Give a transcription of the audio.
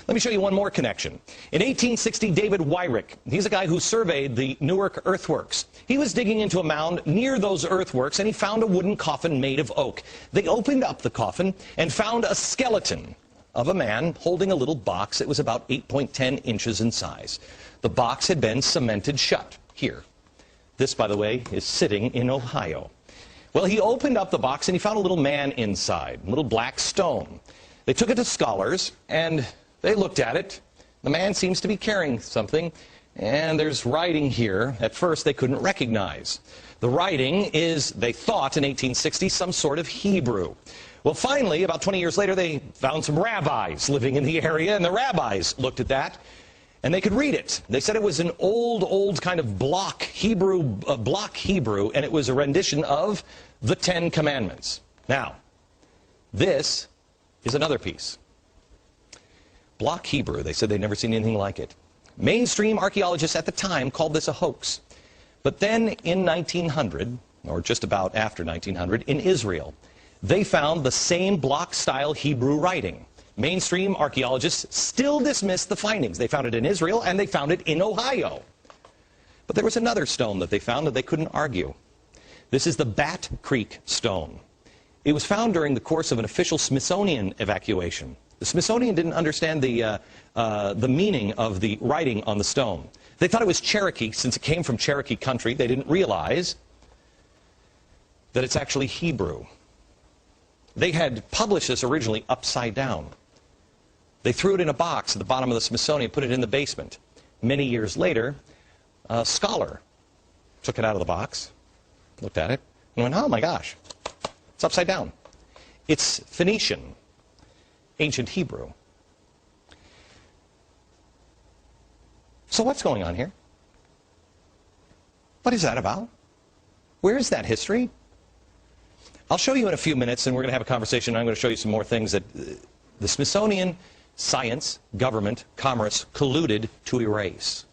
Let me show you one more connection. In 1860, David Wyrick, he's a guy who surveyed the Newark earthworks. He was digging into a mound near those earthworks, and he found a wooden coffin made of oak. They opened up the coffin and found a skeleton of a man holding a little box that was about 8.10 inches in size. The box had been cemented shut here. This, by the way, is sitting in Ohio. Well, he opened up the box and he found a little man inside, a little black stone. They took it to scholars and they looked at it. The man seems to be carrying something, and there's writing here. At first, they couldn't recognize. The writing is, they thought in 1860, some sort of Hebrew. Well, finally, about 20 years later, they found some rabbis living in the area, and the rabbis looked at that, and they could read it. They said it was an old kind of block Hebrew, and it was a rendition of the Ten Commandments. Now, this is another piece. Block Hebrew, they said they'd never seen anything like it. Mainstream archaeologists at the time called this a hoax. But then in 1900, or just about after 1900, in Israel, they found the same block-style Hebrew writing. Mainstream archaeologists still dismissed the findings. They found it in Israel, and they found it in Ohio. But there was another stone that they found that they couldn't argue. This is the Bat Creek stone. It was found during the course of an official Smithsonian evacuation. The Smithsonian didn't understand the meaning of the writing on the stone. They thought it was Cherokee, since it came from Cherokee country. They didn't realize that it's actually Hebrew. They had published this originally upside down. They threw it in a box at the bottom of the Smithsonian, put it in the basement. Many years later, a scholar took it out of the box, looked at it, and went, oh my gosh, it's upside down. It's Phoenician, ancient Hebrew. So what's going on here? What is that about? Where is that history? I'll show you in a few minutes, and we're going to have a conversation. I'm going to show you some more things that the Smithsonian, science, government, commerce colluded to erase.